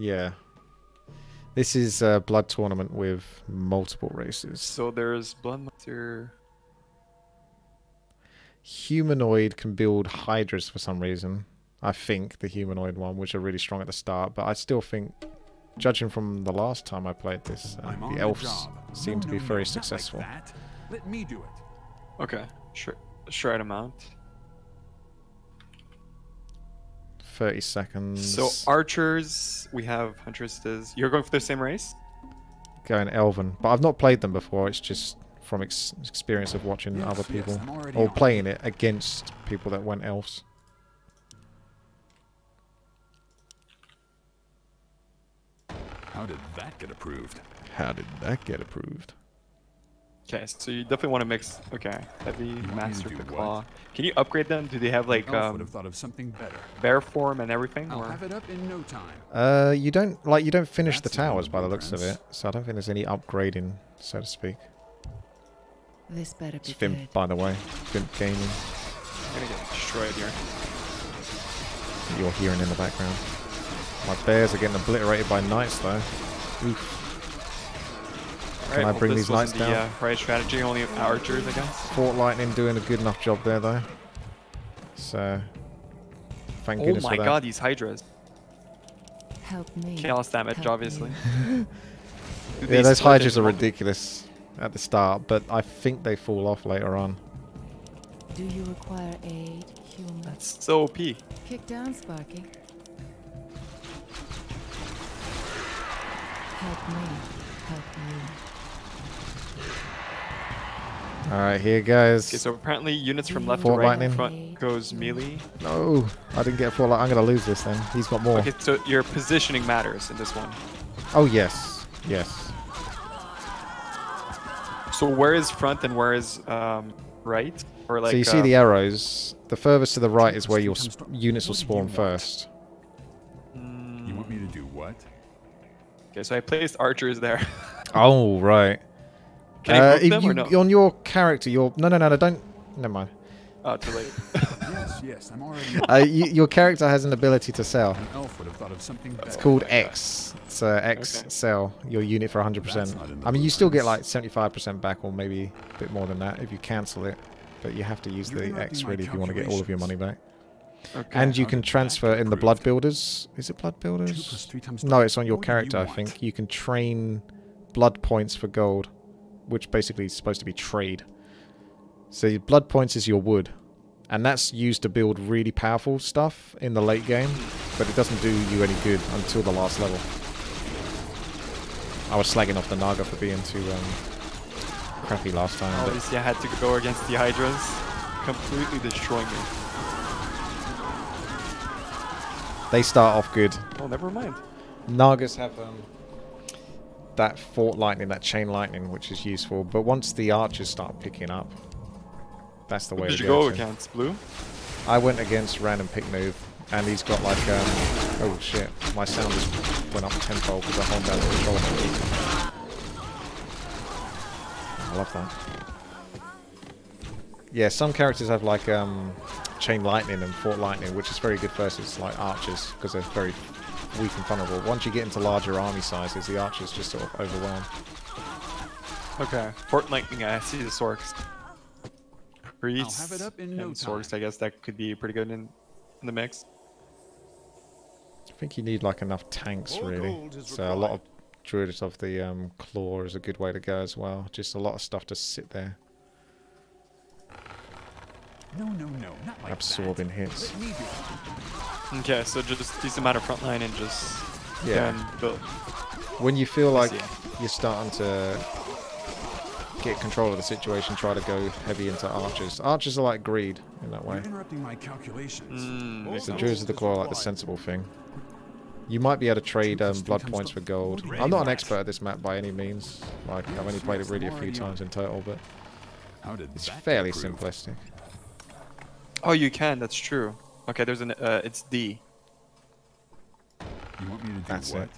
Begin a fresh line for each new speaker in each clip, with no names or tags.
Yeah. This is a blood tournament with multiple races.
So there's Bloodmonster.
Humanoid can build hydras for some reason. I think the humanoid one, which are really strong at the start, but I still think, judging from the last time I played this, the elves seem to be very successful.
Like that. Let me do it.
Okay, sure. Shred amount.
30 seconds.
So archers, we have huntresses. You're going for the same race?
Going elven, but I've not played them before. It's just from experience of watching other people or playing it against people that went elves.
How did that get approved?
How did that get approved?
Okay, so you definitely want to mix. Okay, heavy,
me to
master
do
the
what?
claw. Can you upgrade them? Do they have like
Elf would have thought of something better.
bear form and everything?
I'll
Or?
have it up in no time.
You don't finish the
That's
towers
the
by the looks of
blueprints.
it, so I don't think there's any upgrading, so to speak.
This better
It's
be
Vimp,
good.
by the way. Vimp Gaming.
I'm gonna get destroyed here.
You're hearing in the background. My bears are getting obliterated by knights, though. Oof. Can I bring these knights down?
The right strategy, only archers, I guess.
Fort Lightning doing a good enough job there, though. So, thank
Oh
goodness
my
for that.
god, these hydras.
Help me.
Chaos damage,
help
obviously.
you.
Do
Yeah,
they
those
split
hydras
into
are
multi-
ridiculous at the start, but I think they fall off later on.
Do you require aid, human?
That's so OP.
Kick down, Sparky. Help me. Help you.
Alright, here goes.
Okay, so apparently units from left
Fort
to right,
Lightning.
front goes melee.
No, I didn't get a Fort Lightning. I'm going to lose this then. He's got more.
Okay, so your positioning matters in this one.
Oh, yes. Yes.
So where is front and where is right? Or like
So you see the arrows. The furthest to the right is where your units will spawn first.
You want me to do what?
Okay, so I placed archers there.
Oh, right.
Can I move
if
them
you,
or no?
On your character, no, don't. Never mind.
Oh, too late.
Yes, I'm already.
Your character has an ability to sell.
An elf would have thought of something better.
It's called X. It's X
Okay.
sell your unit for 100%. I mean, you still get like 75% back, or maybe a bit more than that if you cancel it. But you have to use
You're
the
interrupting
X
my
really if you want to get all of your money back.
Okay.
And you
How
can
did that
transfer
get
in the blood
approved?
builders. Is it blood
2
builders?
plus 3 times
No,
5.
it's on your
What do you
character, I
want?
think. You can train blood points for gold, which basically is supposed to be trade. So your blood points is your wood, and that's used to build really powerful stuff in the late game, but it doesn't do you any good until the last level. I was slagging off the Naga for being too crappy last time. But
Obviously, I had to go against the hydras. Completely destroying me.
they start off good.
Oh, never mind.
Nagas have that Fort Lightning, that Chain Lightning, which is useful, but once the archers start picking up, that's the way
Did
to
you
go.
go
to.
against blue?
I went against Random Pick Noob, and he's got like, oh shit, my sound just went up tenfold because I hold down the control. I love that. Yeah, some characters have like Chain Lightning and Fort Lightning, which is very good versus like archers, because they're very weak and vulnerable. Once you get into larger army sizes, the archers just sort of overwhelm.
Okay. Fort Lightning, I see the Sorks. Priests
have it up in no
and Sorks,
time.
I guess that could be pretty good in the mix.
I think you need like enough tanks
More
really.
gold is
So a lot of Druids of the Claw is a good way to go as well. Just a lot of stuff to sit there,
No, not like
absorbing
that.
hits.
Let me do it.
Okay, so just decent amount of front line and just
Yeah.
build.
When you feel
I
like
see.
you're starting to get control of the situation, try to go heavy into archers. Archers are like greed in that way.
You're interrupting my calculations.
More
The
gold
Druids of the
is
Claw are like the
required.
sensible thing. You might be able to trade
2 plus 3
blood
times
points
the-
for gold.
Ready
I'm not an
for it.
expert at this map by any means. Like I've only played it really a few times in total, but
How did
it's
that get
fairly
approved?
simplistic.
Oh, you can. That's true. Okay, there's an. It's D.
You want me to do
That's
what?
it.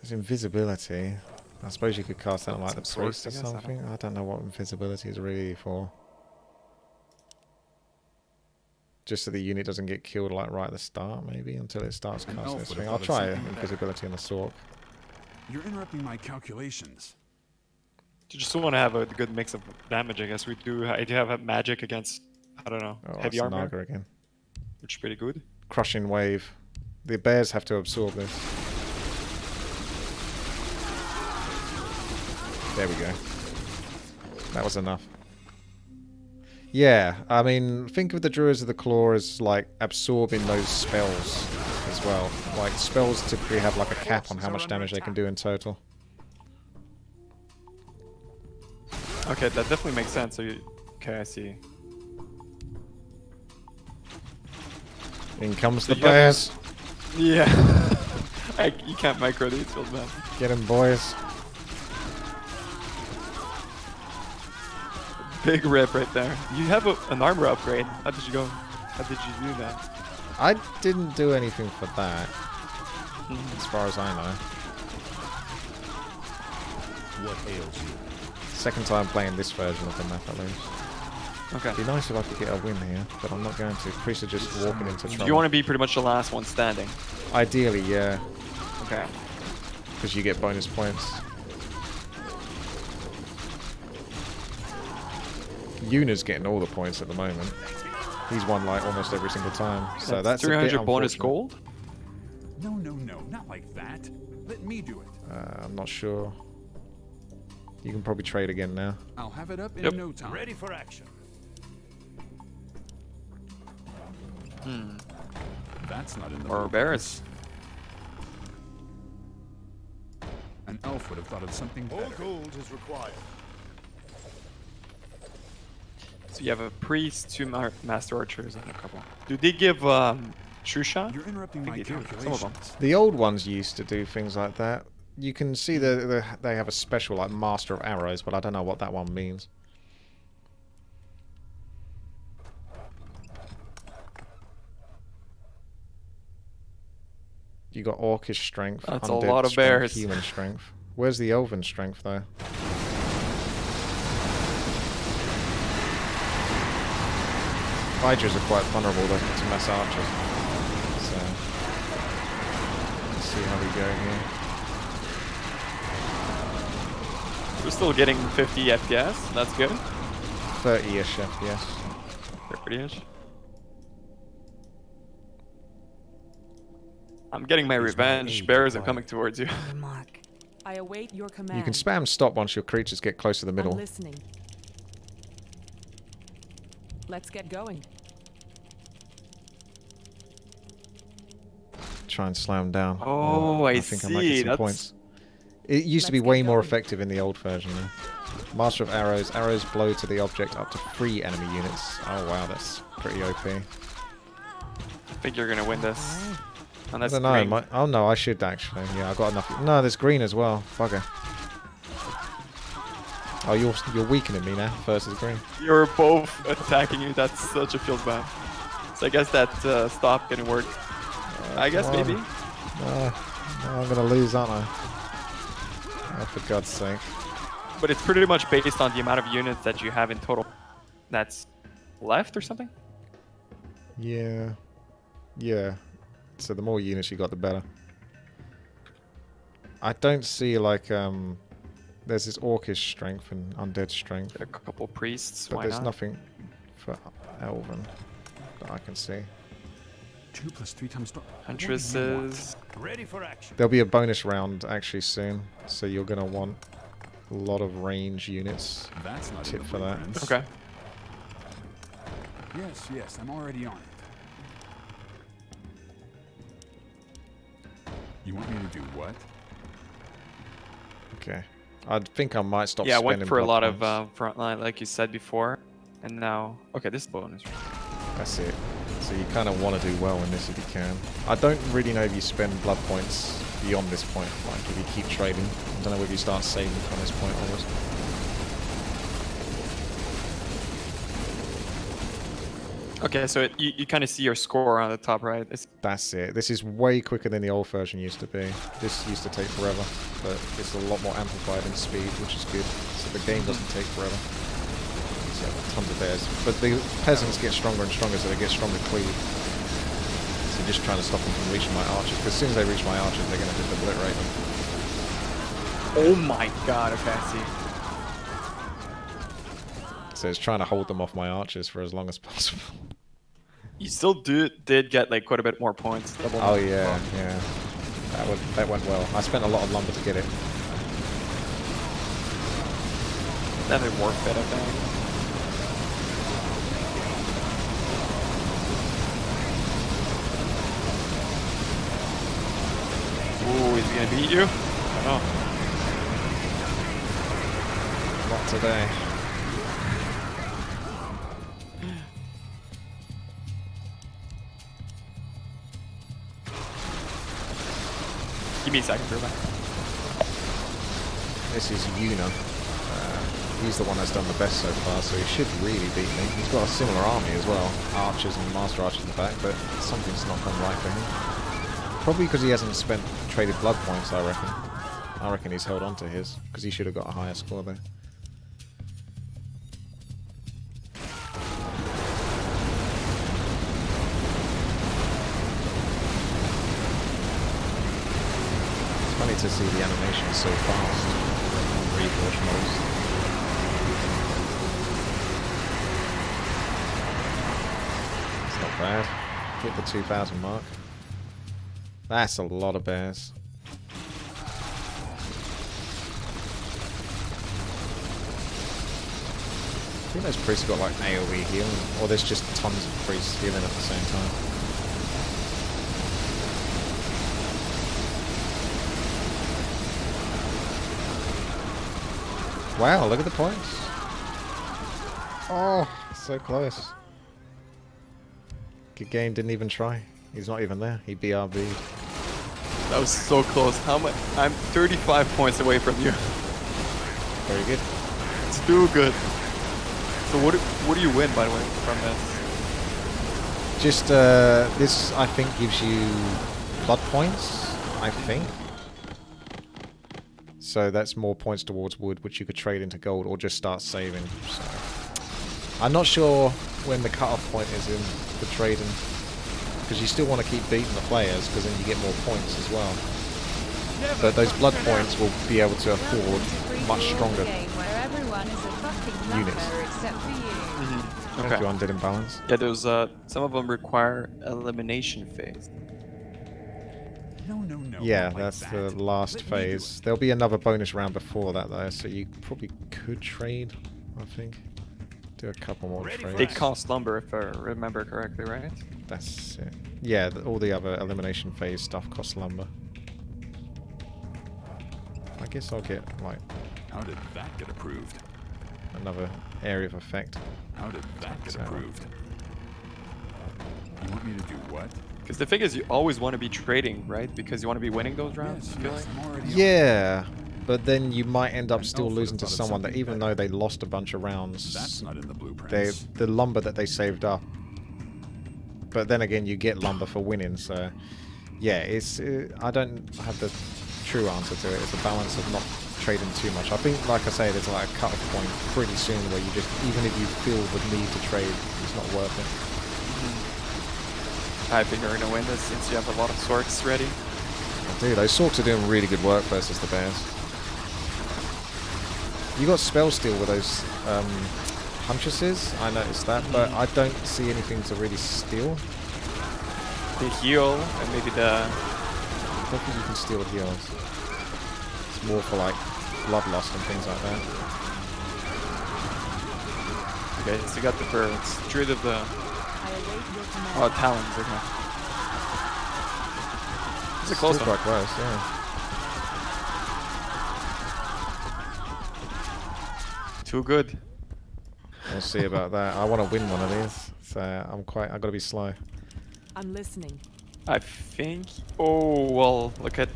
There's invisibility. I suppose you could cast out like the
Some
priest or
sorts, I guess, I don't
something. I don't know what invisibility is really for. Just so the unit doesn't get killed like right at the start, maybe, until it starts
An
casting
elf
its
would
thing.
have
I'll
thought of
try
something better.
invisibility on the Sork.
You're interrupting my calculations.
You just want to have a good mix of damage, I guess. I do have magic against, I don't know,
Oh,
heavy
that's
armor,
Naga again.
which is pretty good.
Crushing wave. The bears have to absorb this. There we go. That was enough. Yeah, I mean, think of the Druids of the Claw as, like, absorbing those spells as well. Like, spells typically have, like, a cap on how much damage they can do in total.
Okay, that definitely makes sense. So okay, I see.
In comes
So
the
you have-
bears.
Yeah. You can't micro these fields, man.
Get him, boys.
Big rip right there. You have an armor upgrade. How did you go? How did you do that?
I didn't do anything for that, as far as I know.
What ails you?
Second time playing this version of the map, at least.
Okay.
It'd be nice if I could get a win here, but I'm not going to. Priests are just walking into trouble.
You want to be pretty much the last one standing.
Ideally, yeah,
Okay.
because you get bonus points. Yuna's getting all the points at the moment. He's won like almost every single time, so that's a bit
300 bonus
unfortunate.
gold.
No, no, no, not like that. Let me do it.
I'm not sure. You can probably trade again now.
I'll have it up in
Yep.
no time.
Ready for action.
That's not in the
Or
book.
bears.
An elf would have thought of something
More
better.
gold is required.
So you have a priest, two master archers, and a couple. Do they give true shot?
You're interrupting
I
my
think they do, some of them.
calculations.
The old ones used to do things like that. You can see that they have a special like Master of Arrows, but I don't know what that one means. You got Orcish strength.
That's a
undead
lot of
strength,
bears.
Human strength. Where's the Elven strength though? Hydras are quite vulnerable to mass archers. So let's see how we go here.
We're still getting 50 FPS. That's good.
30-ish FPS.
30-ish. I'm getting my revenge. Bears are coming towards you.
Mark. I await your command.
You can spam stop once your creatures get close to the
I'm
middle.
listening. Let's get going.
Try and slow them down.
Oh, I
think I might
see.
get some
That's-
points. It used to be
Let's get
way more
going.
effective in the old version though. Master of Arrows. Arrows blow to the object up to 3 enemy units. Oh wow, that's pretty OP.
I think you're gonna win this.
I
Unless
don't know.
green.
Oh no, I should actually. Yeah, I got enough. No, there's green as well. Bugger. Oh, you're weakening me now versus green.
You're both attacking you. That's such a feels bad. So I guess that stop didn't work. I guess
come on.
maybe.
No, I'm gonna lose, aren't I? Oh, for God's sake.
But it's pretty much based on the amount of units that you have in total. That's left or something?
Yeah. Yeah. So the more units you got, the better. I don't see like there's this Orcish strength and undead strength,
Get a couple priests.
but
Why
there's
not?
nothing for Elven that I can see.
2 + 3 times.
Huntresses.
Ready for action.
There'll be a bonus round actually soon, so you're gonna want a lot of range units.
That's not
Tip
in the
for that.
blueprints.
Okay.
Yes, yes, I'm already on it. You want me to do what?
Okay. I think I might stop
Yeah, I
spending
went for a
blood
lot of
points.
frontline, like you said before. And now... Okay, this is bonus.
That's it. So you kind of want to do well in this if you can. I don't really know if you spend blood points beyond this point. Like if you keep trading, I don't know if you start saving from this point onwards.
Okay, so you kind of see your score on the top right. It's,
That's it. This is way quicker than the old version used to be. This used to take forever, but it's a lot more amplified in speed, which is good. So the game doesn't take forever. So tons of bears. But the peasants get stronger and stronger, so they get stronger cleave. So just trying to stop them from reaching my archers. Because as soon as they reach my archers, they're going to just obliterate them.
Oh my god, okay, I see.
So it's trying to hold them off my archers for as long as possible.
You still did get like quite a bit more points.
Oh yeah, yeah. That went well. I spent a lot of lumber to get it.
Definitely worth it, I think. Ooh, is he gonna beat you? I don't know.
Not today.
Give me a second, Ruben.
This is Yuna. He's the one that's done the best so far, so he should really beat me. He's got a similar army as well. Archers and Master Archers in the back, but something's not gone right for him. Probably because he hasn't traded blood points, I reckon. I reckon he's held on to his, because he should have got a higher score there. Funny to see the animation so fast on Reforged models. It's not bad. Hit the 2,000 mark. That's a lot of bears. I think those priests got like AoE healing, or there's just tons of priests healing at the same time. Wow, look at the points. Oh, so close. Good game, didn't even try. He's not even there. He BRB'd.
That was so close. How much? I'm 35 points away from you.
Very good.
It's too good. So what do you win, by the way, from this?
Just, this, I think, gives you blood points, I think. So that's more points towards wood, which you could trade into gold or just start saving. So I'm not sure when the cutoff point is in for trading, because you still want to keep beating the players, because then you get more points as well. But those blood points will be able to afford much stronger units.
Okay.
Thank you, Undead Imbalance.
Yeah, there's some of them require elimination phase.
No.
Yeah,
not like
that's
that.
the last
Let me do
phase. There'll be another bonus round before that though, so you probably could trade, I think. Do a couple more
Ready for
trades.
They cost lumber, if I remember correctly, right?
That's it. Yeah, all the other elimination phase stuff costs lumber. I guess I'll get, like,
How did that get approved?
another area of effect.
How did that get
So-
approved? You want me to do what?
Because the thing is, you always want to be trading, right? Because you want to be winning those rounds, I feel like.
I'm already on.
Yeah, but then you might end up still
Alpha
losing to
thought of
someone that
something
even
better.
though they lost a bunch of rounds,
That's not in the blueprints.
the lumber that they saved up. But then again, you get lumber for winning, so yeah, it's I don't have the true answer to it. It's a balance of not trading too much. I think, like I say, there's like a cut-off point pretty soon where you just, even if you feel the need to trade, it's not worth it.
I think you're going to win this since you have a lot of swords ready.
Dude, those sorks are doing really good work versus the bears. You got spell steal with those huntresses, I noticed that, but I don't see anything to really steal.
The heal, and maybe the...
I don't think you can steal heals. It's more for like bloodlust and things like that.
Okay, so you got the birds. Druid of the... Oh, talons, okay. It's a close
Still
one.
quite close, yeah.
Too good.
We'll see about that. I want to win one of these, so I've got to be slow.
I'm listening.
I think... Oh, well, look at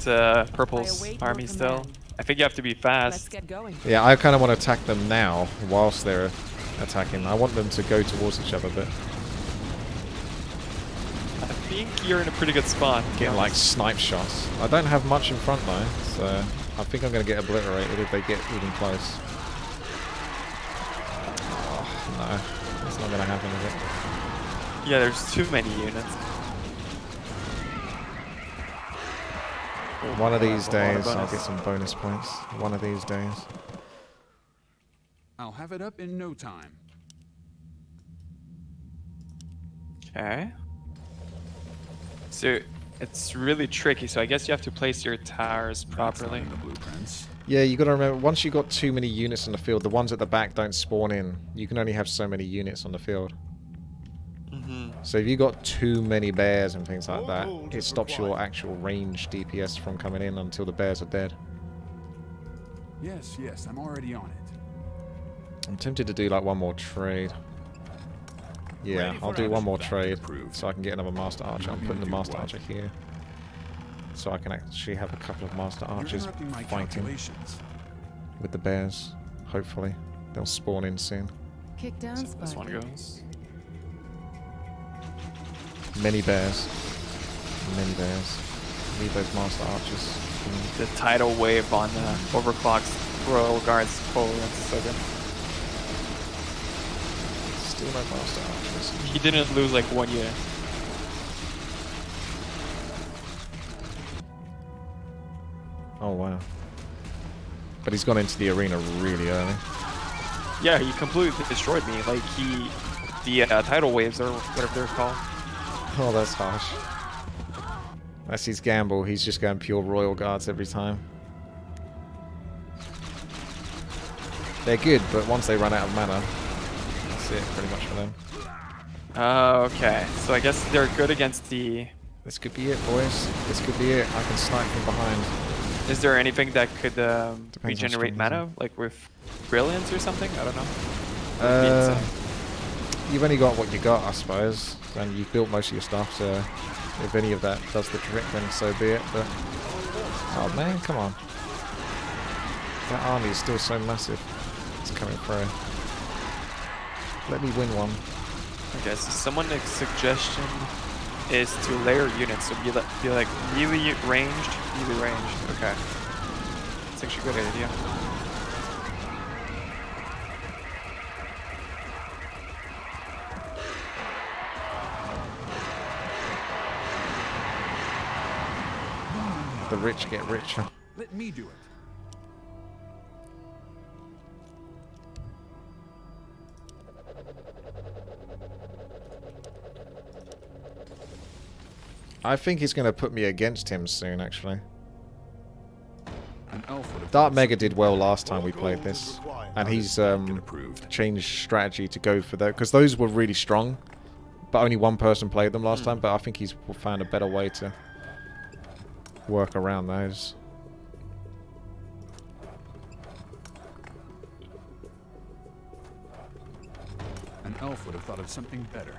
Purple's
await
army
your
still.
command.
I think you have to be
Let's
fast.
get going.
Yeah, I kind of want to attack them now whilst they're attacking. I want them to go towards each other, but
I think you're in a pretty good spot.
getting like snipe shots. I don't have much in front though, so I think I'm going to get obliterated if they get even close. Oh, no. matter. It's not gonna happen, is it?
Yeah, there's too many units.
One of these
A lot of
days, I'll
bonus.
get some bonus points. One of these days.
I'll have it up in no time.
Okay. So it's really tricky. So I guess you have to place your towers
That's not
properly.
in the blueprints.
Yeah, you gotta remember, once you've got too many units in the field, the ones at the back don't spawn in. You can only have so many units on the field. So if you got too many bears and things like that, it stops your actual range DPS from coming in until the bears are dead.
Yes, yes, I'm already on it.
I'm tempted to do like one more trade. Yeah,
Ready
I'll
for
do one
action.
more
Fact
trade
approved.
so I can get another Master Archer. I'm
You
putting the
do
Master
what?
Archer here. So I can actually have a couple of Master
You're
Archers
interrupting my
fighting
calculations.
with the bears. Hopefully. They'll spawn in soon.
Kick down,
So this one
Spider.
goes.
Many bears. Many bears. Need those Master Archers.
The tidal wave on the overclocked Royal Guards. Oh, that's so good.
Still no Master Archers.
He didn't lose like one unit.
Oh wow. But he's gone into the arena really early.
Yeah, he completely destroyed me. Like the tidal waves or whatever they're called.
Oh, that's harsh. That's his gamble. He's just going pure Royal Guards every time. They're good, but once they run out of mana, that's it pretty much for them.
Okay, so I guess they're good against the...
This could be it, boys. This could be it. I can snipe from behind.
Is there anything that could
how
regenerate
strong
mana? Like with Brilliance or something? I don't know.
Uh, you've only got what you got, I suppose. And you've built most of your stuff, so if any of that does the trick, then so be it. But oh man, come on. That army is still so massive. It's coming through. Let me win one.
Okay, so someone's suggestion is to layer units, so be like melee ranged. Okay, it's actually a good idea.
The rich get richer.
Let me do it.
I think he's going to put me against him soon, actually.
An elf would have
Dark
done
Mega
something
did well
better.
last time we played this. And he's
Get approved.
changed strategy to go for that. Because those were really strong. But only one person played them last time. But I think he's found a better way to work around those.
An elf would have thought of something better.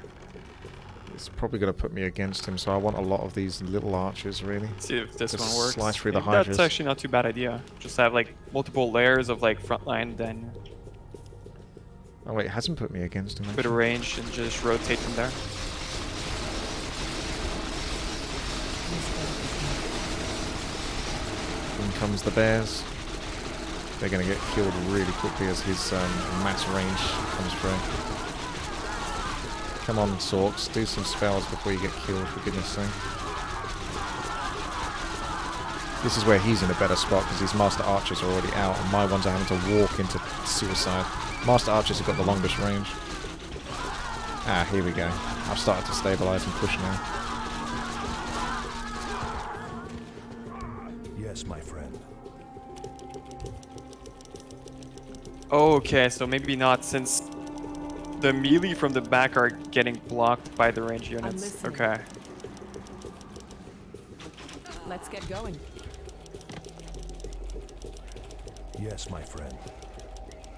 It's probably going to put me against him. So I want a lot of these little archers, really.
See if this
Just
one works.
slice through the
Maybe that's
Hydras.
actually not too bad idea. Just have like multiple layers of like frontline, then
Oh wait, it hasn't put me against him.
bit
actually.
of range and just rotate from there.
In comes the bears. They're going to get killed really quickly as his mass range comes through. Come on, Sorks, do some spells before you get killed, for goodness sake. This is where he's in a better spot because his Master Archers are already out and my ones are having to walk into suicide. Master Archers have got the longest range. Ah, here we go. I've started to stabilize and push now.
Yes, my friend.
Okay, so maybe not since the melee from the back are getting blocked by the range units.
listening.
Okay.
Let's get going.
Yes, my friend.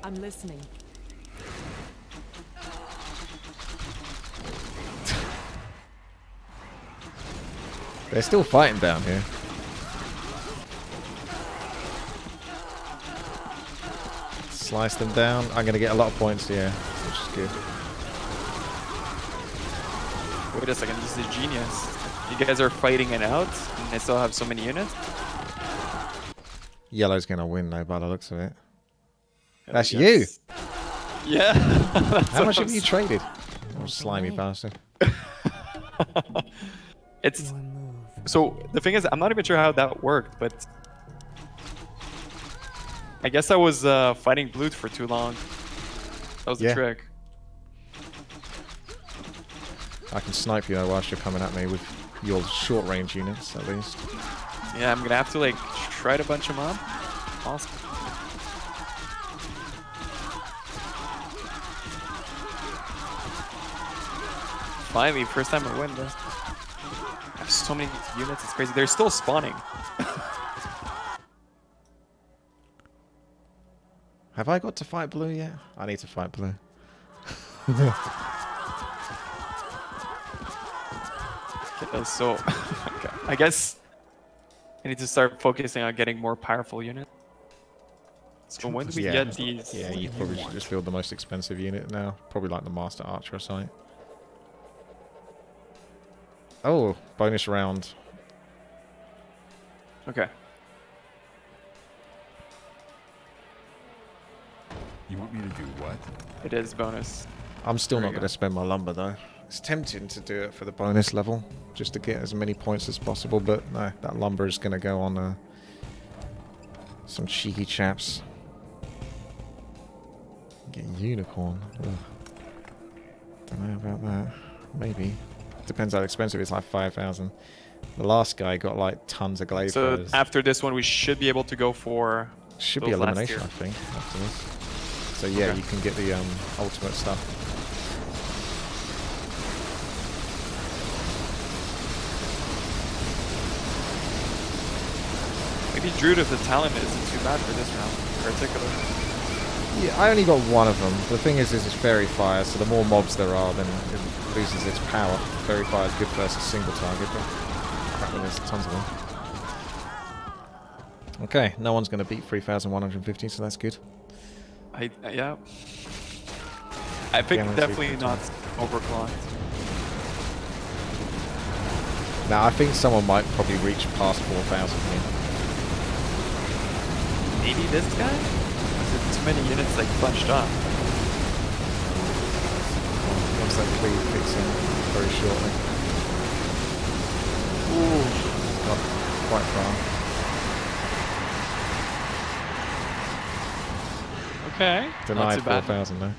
I'm listening.
They're still fighting down here. Slice them down. I'm going to get a lot of points here, which is good.
Wait a second, this is genius. You guys are fighting it out, and they still have so many units?
Yellow's going to win though, by the looks of it.
Hell
That's
yes. Yeah.
How much have you traded? Oh, slimy bastard.
It's so the thing is, I'm not even sure how that worked, but I guess I was fighting blue for too long. That was the trick.
I can snipe you though whilst you're coming at me with your short range units at least.
Yeah, I'm gonna have to like try to bunch them up. Awesome. Finally, first time I win this. I have so many units, it's crazy. They're still spawning.
Have I got to fight blue yet? I need to fight blue.
So, okay. I guess I need to start focusing on getting more powerful units. So when do we get these?
Yeah, you probably should just build the most expensive unit now. Probably like the Master Archer or something. Oh, bonus round.
Okay.
You want me to do what?
It is bonus.
I'm still not going to spend my lumber though. It's tempting to do it for the bonus level, just to get as many points as possible, but no, that lumber is going to go on some cheeky chaps. Get unicorn. Ugh. Don't know about that. Maybe. Depends how expensive it's, like 5,000. The last guy got like tons of glaive.
So after this one, we should be able to go for.
Should be elimination, I think, after this. So yeah, you can get the ultimate stuff.
Maybe Druid of the Talon isn't too bad for this round, in particular.
Yeah, I only got one of them. The thing is it's Fairy Fire, so the more mobs there are, then it loses its power. Fairy Fire is good versus single target, but apparently there's tons of them. Okay, no one's going to beat 3,150, so that's good.
Yeah. I think definitely not overclocked.
Now, I think someone might probably reach past 4,000 here.
Maybe this guy? Is it too many units like bunched up?
Once that cleave kicks in very shortly.
Ooh.
Not quite far.
Okay.
Denied 4,000 though.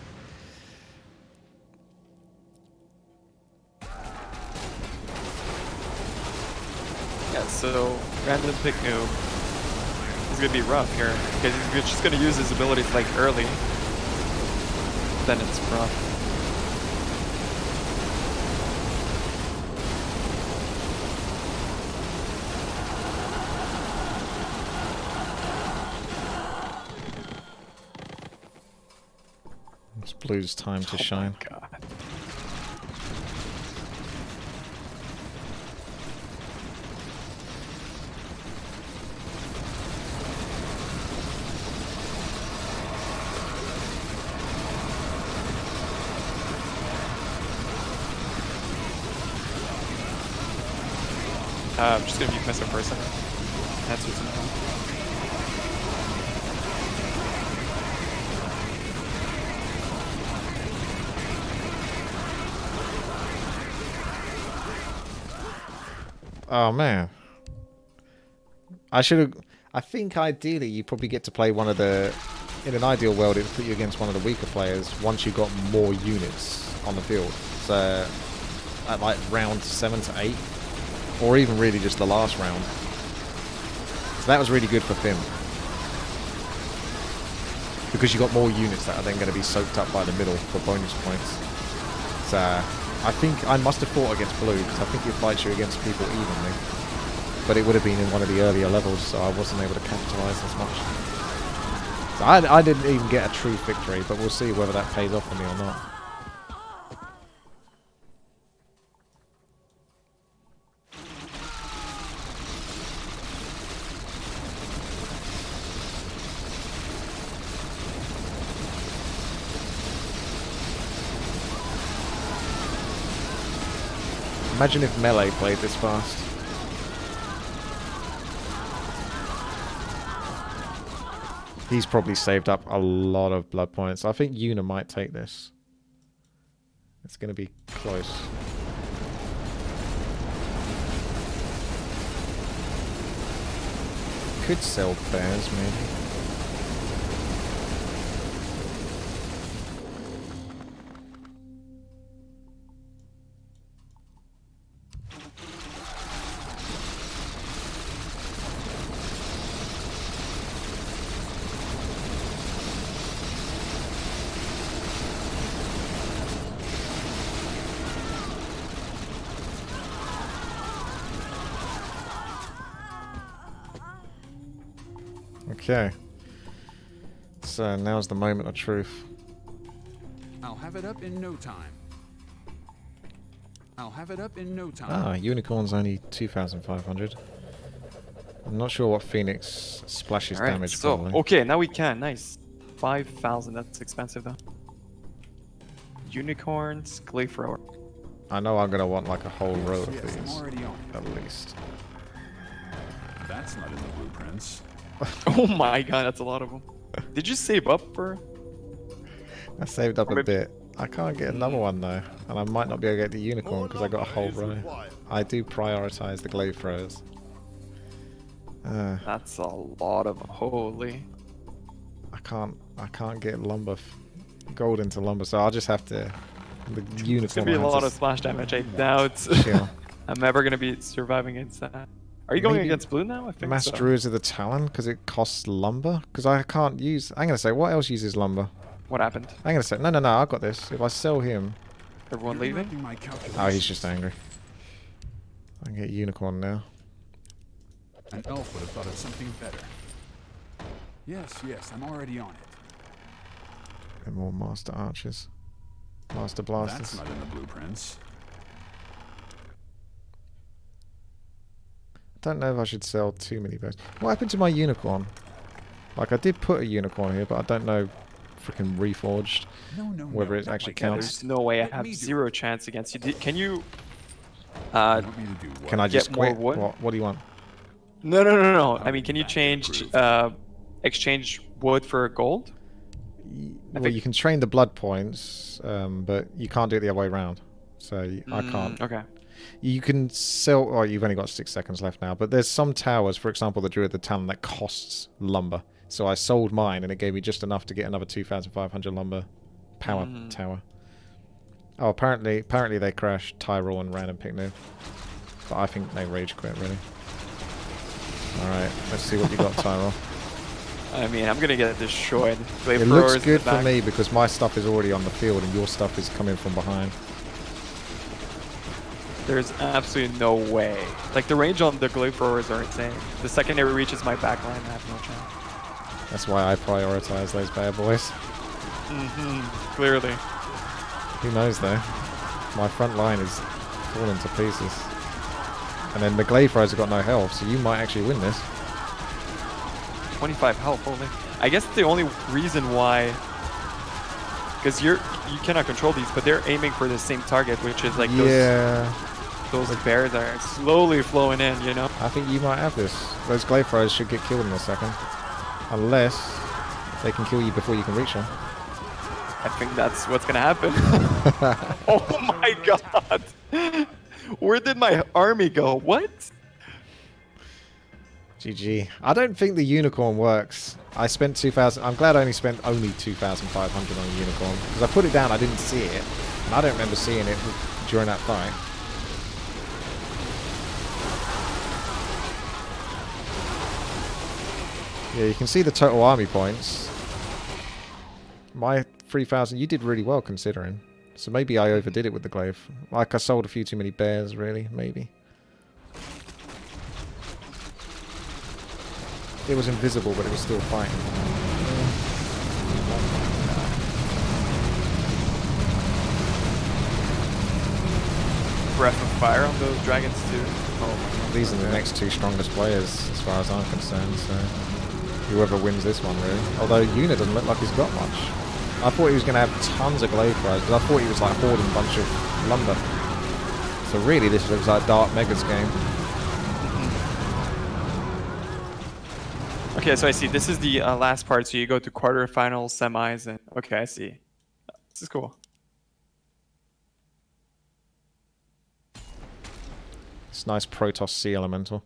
Yeah, so random pick noob is gonna be rough here because he's just gonna use his abilities like early. Then it's rough.
It's blue's time to shine.
Oh my God. I'm just gonna mute myself for a second. That's what's important.
Oh man. I should have... I think ideally you probably get to play one of the... In an ideal world it would put you against one of the weaker players once you got more units on the field. So at like round 7 to 8. Or even really just the last round. So that was really good for Fim. Because you got more units that are then going to be soaked up by the middle for bonus points. So I think I must have fought against blue because I think it fights you against people evenly. But it would have been in one of the earlier levels, so I wasn't able to capitalize as much. So I didn't even get a true victory, but we'll see whether that pays off for me or not. Imagine if Melee played this fast. He's probably saved up a lot of blood points. I think Una might take this. It's going to be close. Could sell bears, maybe. Okay. So now's the moment of truth.
I'll have it up in no time. I'll have it up in no time.
Ah, unicorn's only 2,500. I'm not sure what Phoenix splashes
Alright,
damage
so,
probably.
okay, now we can. Nice. 5,000, that's expensive though. Unicorns, Gleefrower.
I know I'm gonna want like a whole row of
Yes, I'm
these,
already on it.
at least.
That's not in the blueprints.
Oh my god, that's a lot of them. Did you save up for?
I saved up a
Maybe-
bit. I can't get another one though, and I might not be able to get the unicorn because I got a whole row. I do prioritize the glaive throws.
That's a lot of holy.
I can't get lumber, gold into lumber, so I'll just have to. The unicorn.
It's gonna be a
will have
lot
to
of splash damage. I doubt
chill.
I'm ever gonna be surviving against that. Are you going
Maybe
against blue now? I think
Mass
so.
Druids of the Talon because it costs lumber. Because I can't use. I'm gonna say what else uses lumber.
What happened?
I'm gonna say no. I got this. If I sell him,
Everyone
You're
leaving?
interrupting my calculations.
oh, he's just angry. I can get unicorn now.
An elf would have thought of something better. Yes, I'm already on it.
And more master archers, master
That's
blasters.
not in the blueprints.
Don't know if I should sell too many bows. What happened to my unicorn? Like I did put a unicorn here, but I don't know. Freaking Reforged.
No,
Whether it
not
actually
like
counts.
There's no way I
Let
have
me do
zero
it.
chance against you. Can you?
that. You want me to do what?
Can I just
Get more
quit?
wood?
What do you want?
No. I mean, can you change exchange wood for gold?
Well, you can train the blood points, but you can't do it the other way around. So I can't.
Okay.
You can sell. Oh, you've only got 6 seconds left now. But there's some towers, for example, the Druid of the Talon, that costs lumber. So I sold mine, and it gave me just enough to get another 2,500 lumber power tower. Oh, apparently they crashed Tyrell and Random Picnic. But I think they rage quit, really. Alright, let's see what you got, Tyrell.
I mean, I'm gonna get destroyed.
It looks good for me because my stuff is already on the field and your stuff is coming from behind.
There's absolutely no way. Like, the range on the glaive throwers are insane. The second it reaches my backline, I have no chance.
That's why I prioritize those bad boys.
Clearly.
Who knows though? My front line is falling to pieces. And then the glaive throwers have got no health, so you might actually win this.
25 health only. I guess the only reason why, because you cannot control these, but they're aiming for the same target, which is like those bears are slowly flowing in, you know?
I think you might have this. Those glaive throwers should get killed in a second. Unless they can kill you before you can reach them.
I think that's what's gonna happen. Oh my god! Where did my army go? What?
GG. I don't think the unicorn works. I spent 2,000. I'm glad I only spent only 2,500 on a unicorn. Because I put it down, I didn't see it. And I don't remember seeing it during that fight. Yeah, you can see the total army points. My 3,000, you did really well considering. So maybe I overdid it with the glaive. Like I sold a few too many bears, really, maybe. It was invisible, but it was still fighting.
Breath of fire on those dragons too. Oh,
These are the next two strongest players, as far as I'm concerned, so whoever wins this one, really. Although Una doesn't look like he's got much. I thought he was going to have tons of glaive throwers, because I thought he was like hoarding a bunch of lumber. So really, this looks like Dark Mega's game.
Okay, so I see. This is the last part. So you go to quarterfinals, semis, and okay, I see. This is cool.
It's nice Protoss Sea Elemental.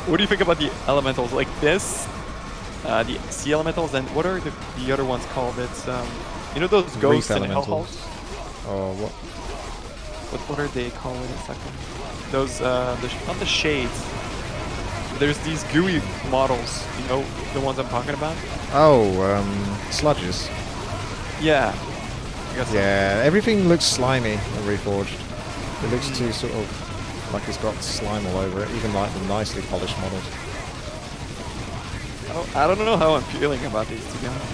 What do you think about the elementals like this? The sea elementals, and what are the other ones called? It's you know those ghosts and hellhounds?
Oh, what?
What are they called? In a second. Those not the shades. There's these gooey models. You know the ones I'm talking about?
Oh, sludges.
Yeah. I guess
Yeah, everything looks slimy in Reforged. It looks too sort of like it's got slime all over it, even like the nicely polished models.
I don't know how I'm feeling about these, to be honest.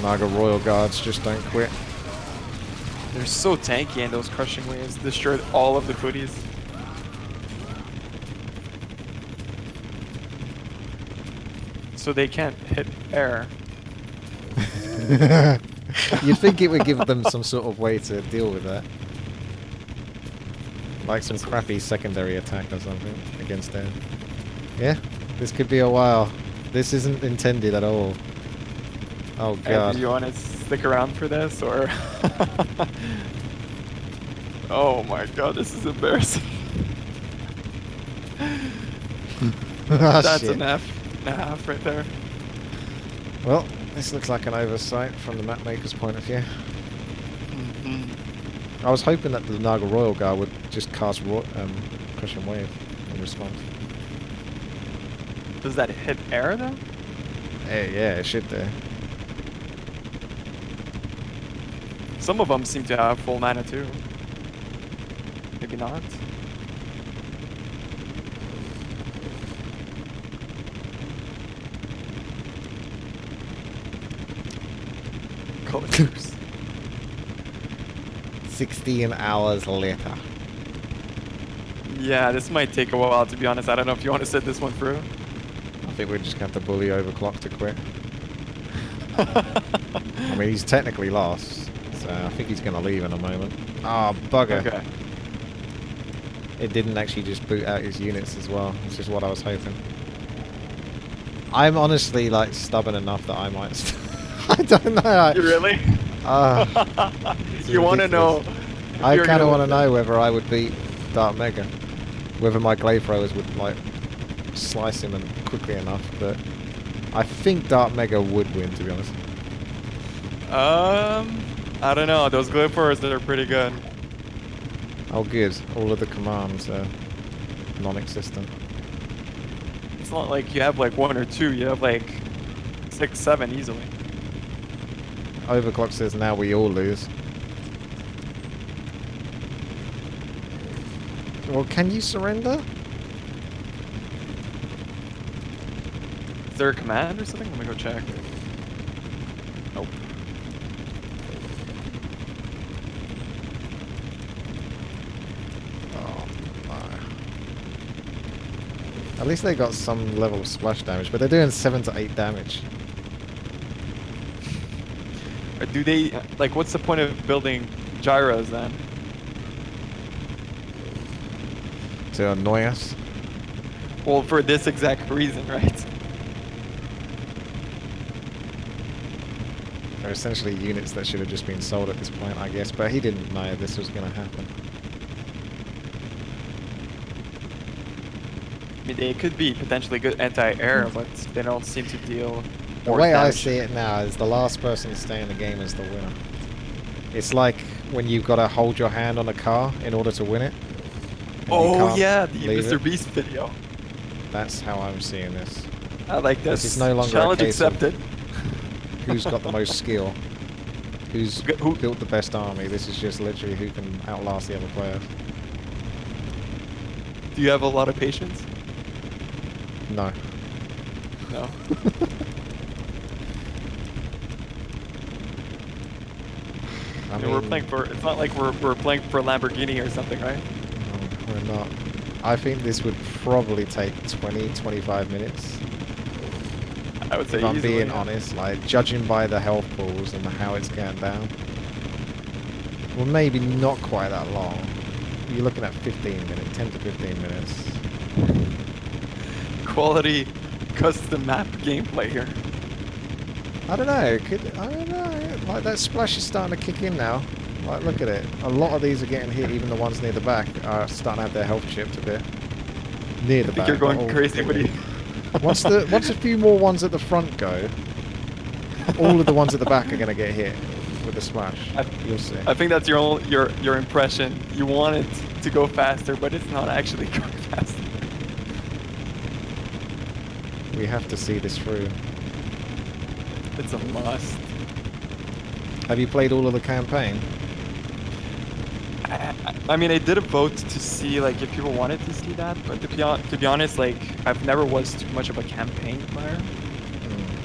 Naga Royal Guards just don't quit.
They're so tanky, and those crushing waves destroyed all of the footies. So they can't hit air.
You'd think it would give them some sort of way to deal with that. Like some crappy secondary attack or something against air. Yeah, this could be a while. This isn't intended at all. Oh god.
Do you want to stick around for this, or? Oh my god, this is embarrassing. That's
shit.
an F and a half right there.
Well, this looks like an oversight from the map maker's point of view. I was hoping that the Naga Royal Guard would just cast Crushing Wave in response.
Does that hit air though?
Yeah, it should do.
Some of them seem to have full mana too. Maybe not. Colors.
16 hours later.
Yeah, this might take a while, to be honest. I don't know if you want to set this one through.
I think we're just going to have to bully Overclock to quit. I mean, he's technically lost, so I think he's going to leave in a moment. Ah, bugger.
Okay.
It didn't actually just boot out his units as well, which is what I was hoping. I'm honestly, like, stubborn enough that I might... I don't know.
You really? You want to know?
I kind of want to know whether I would beat Dark Mega. Whether my Glaive Throwers would, like, slice him and quickly enough, but I think Dark Mega would win, to be honest.
I don't know. Those Glaive Throwers, they're pretty good.
Oh, good. All of the commands are non-existent.
It's not like you have, like, 1 or 2. You have, like, 6, 7 easily.
Overclock says now we all lose. Well, can you surrender?
Is there a command or something? Let me go check. Nope.
Oh, no. At least they got some level of splash damage, but they're doing 7 to 8 damage.
Or do they, like, what's the point of building gyros then?
To annoy us?
Well, for this exact reason, right?
They're essentially units that should have just been sold at this point, I guess, but he didn't know this was going to happen.
I mean, they could be potentially good anti-air, but they don't seem to deal.
The way I see it now is the last person to stay in the game is the winner. It's like when you've got to hold your hand on a car in order to win it.
Oh yeah, the
Mr.
Beast video.
That's how I'm seeing this.
I like this.
This is no longer
challenge
a case of
accepted.
who's got the most skill, who built the best army. This is just literally who can outlast the other players.
Do you have a lot of patience?
No.
No.
I
mean, we're
mean,
playing for. It's not like we're playing for Lamborghini or something, right?
No, we're not. I think this would probably take 20, 25 minutes.
I would say
if I'm
easily,
being
yeah.
honest, like judging by the health pools and how it's going down. Well, maybe not quite that long. You're looking at 15 minutes, 10 to 15 minutes.
Quality custom map gameplay here.
I don't know. I don't know. Like that splash is starting to kick in now. Like look at it. A lot of these are getting hit. Even the ones near the back are starting to have their health chipped a bit. Near the back.
I think you're going crazy, Woody.
Once a few more ones at the front go, all of the ones at the back are going to get hit with the splash. You'll see.
I think that's your impression. You want it to go faster, but it's not actually going faster.
We have to see this through.
It's a must.
Have you played all of the campaign?
I mean, I did a vote to see like if people wanted to see that, but to be honest, like I've never was too much of a campaign player.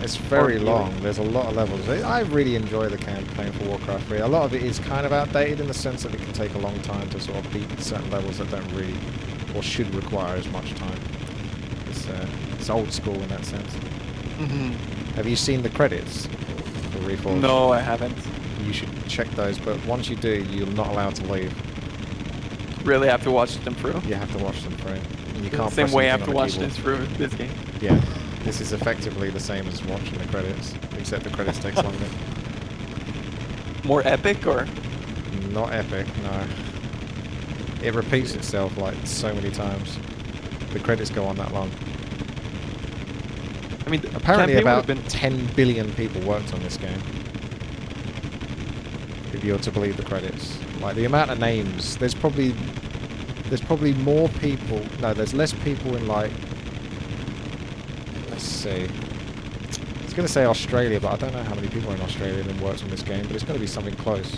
It's very long. There's a lot of levels. I really enjoy the campaign for Warcraft 3. A lot of it is kind of outdated in the sense that it can take a long time to sort of beat certain levels that don't really or should require as much time. It's old school in that sense. Have you seen the credits for Reforged?
No, I haven't.
You should check those, but once you do, you're not allowed to leave.
Really have to watch them through?
You have to watch them through. You can't
Same
press
way I
anything
have to
on
watch
the
this through this game.
Yeah. This is effectively the same as watching the credits, except the credits takes longer.
More epic or?
Not epic, no. It repeats itself like so many times. The credits go on that long.
I mean,
apparently about 10 billion people worked on this game. If you're to believe the credits. Like the amount of names, there's probably more people, no, there's less people in like, let's see. I was going to say Australia, but I don't know how many people are in Australia that worked on this game, but it's going to be something close.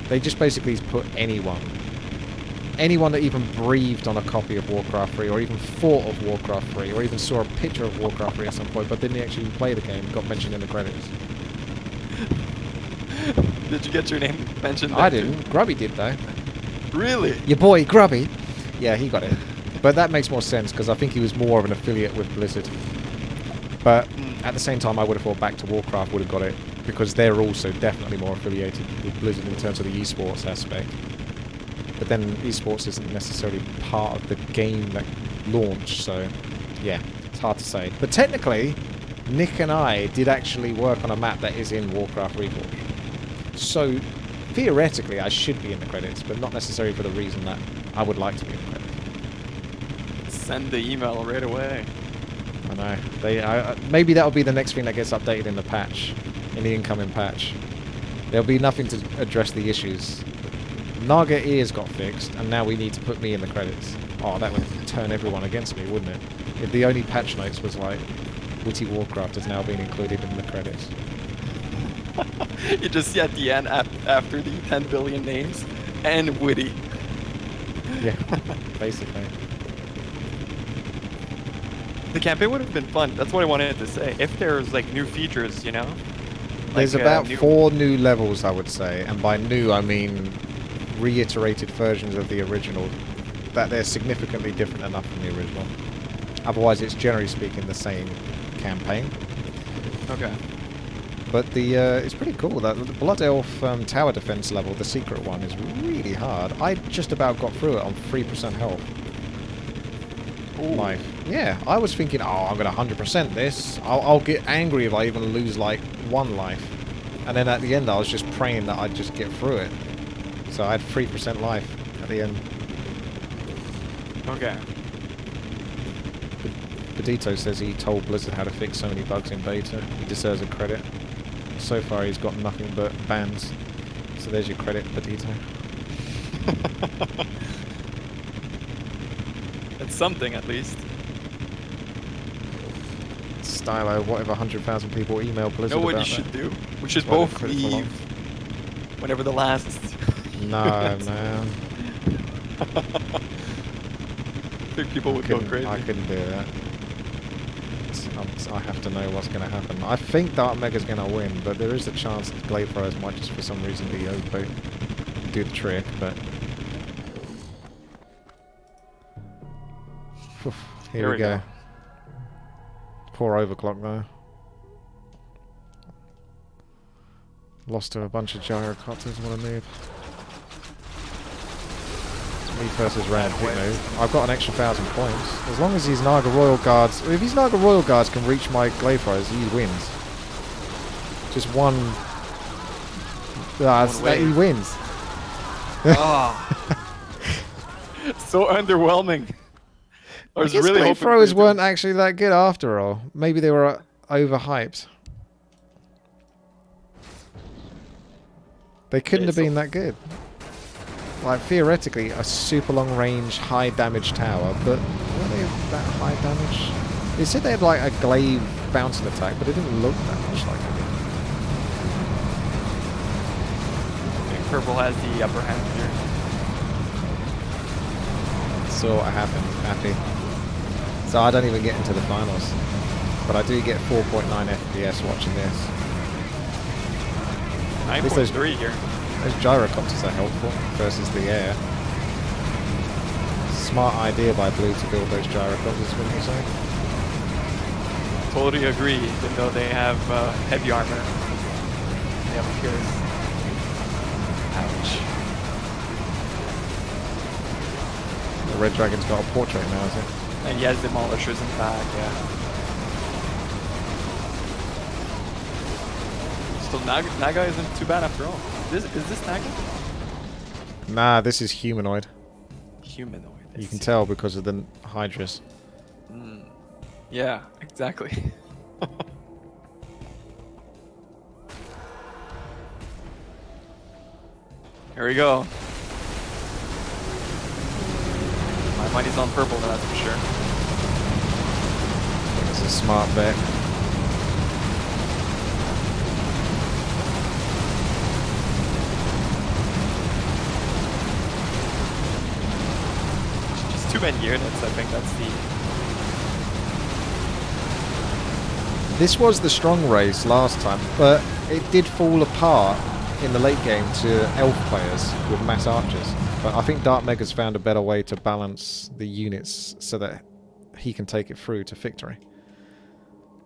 They just basically put anyone that even breathed on a copy of Warcraft 3, or even thought of Warcraft 3, or even saw a picture of Warcraft 3 at some point, but didn't actually play the game, got mentioned in the credits.
Did you get your name mentioned?
I didn't. Grubby did, though.
Really?
Your boy, Grubby. Yeah, he got it. But that makes more sense, because I think he was more of an affiliate with Blizzard. But at the same time, I would have thought Back to Warcraft would have got it, because they're also definitely more affiliated with Blizzard in terms of the esports aspect. But then esports isn't necessarily part of the game that launched, so yeah, it's hard to say. But technically, Nick and I did actually work on a map that is in Warcraft Reforged. So theoretically, I should be in the credits, but not necessarily for the reason that I would like to be in the credits.
Send the email right away.
I know. Maybe that'll be the next thing that gets updated in the patch, in the incoming patch. There'll be nothing to address the issues. Naga ears got fixed, and now we need to put me in the credits. Oh, that would turn everyone against me, wouldn't it? If the only patch notes was like, WTiiWarcraft has now been included in the credits.
You just see at the end, after the 10 billion names, and Witty.
Yeah, basically.
The campaign would have been fun. That's what I wanted to say. If there's like new features, you know?
There's
like,
about 4 new levels, I would say. And by new, I mean reiterated versions of the original. That they're significantly different enough from the original. Otherwise, it's generally speaking the same campaign.
Okay.
But it's pretty cool. That the Blood Elf tower defense level, the secret one, is really hard. I just about got through it on 3% health. Life. Yeah, I was thinking, oh, I'm going to 100% this. I'll get angry if I even lose like 1 life. And then at the end, I was just praying that I'd just get through it. So I had 3% life at the end.
Okay.
Bedito says he told Blizzard how to fix so many bugs in beta. He deserves a credit. So far, he's got nothing but bans. So there's your credit, Bedito.
It's something, at least.
Stylo, what if 100,000 people email Blizzard
Know what
about
you should
that?
do? We should
Why
both
the credits are long?
leave whenever the last...
No, man.
I think people would go crazy.
I couldn't do that. I have to know what's going to happen. I think Dark Mega's going to win, but there is a chance that Glade Throwers might just for some reason be OP. Do the trick, but... Here we go. Poor overclock though. Lost to a bunch of gyrocopters. What a move. It's me versus random pick move. I've got an extra 1,000 points. As long as these Naga Royal Guards... If these Naga Royal Guards can reach my glaive throwers, he wins. Just one... he wins.
Oh. So underwhelming. I guess really
glaive throwers weren't actually that good after all. Maybe they were overhyped. They couldn't have been that good. Like, theoretically, a super long range, high damage tower, but were they that high damage? They said they had like a glaive bouncing attack, but it didn't look that much like it.
I think purple has the upper hand here.
So what happened? Happy. So I don't even get into the finals. But I do get 4.9 FPS watching this.
9.3 here.
Those gyrocopters are helpful versus the air. Smart idea by Blue to build those gyrocopters, wouldn't you say?
Totally agree, even though they have heavy armor. They have Enquiries. Ouch.
The Red Dragon's got a portrait now, is it?
And he has demolishers in the back, yeah. So Naga isn't too bad after all. Is this Naga?
Nah, this is humanoid.
Humanoid.
You can tell because of the Hydras.
Mm. Yeah, exactly. Here we go. My money's on purple, that's for sure.
It's a smart bet.
Just too many units, I think that's the...
This was the strong race last time, but it did fall apart in the late game to elf players with mass archers. But I think Dark Mega's found a better way to balance the units so that he can take it through to victory.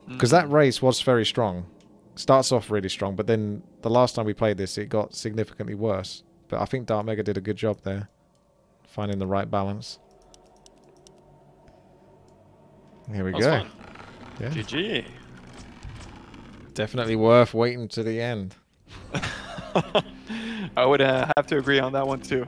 Because that race was very strong. Starts off really strong, but then the last time we played this, it got significantly worse. But I think Dark Mega did a good job there, finding the right balance. Here we go.
Fun.
Yeah.
GG.
Definitely worth waiting to the end.
I would have to agree on that one too.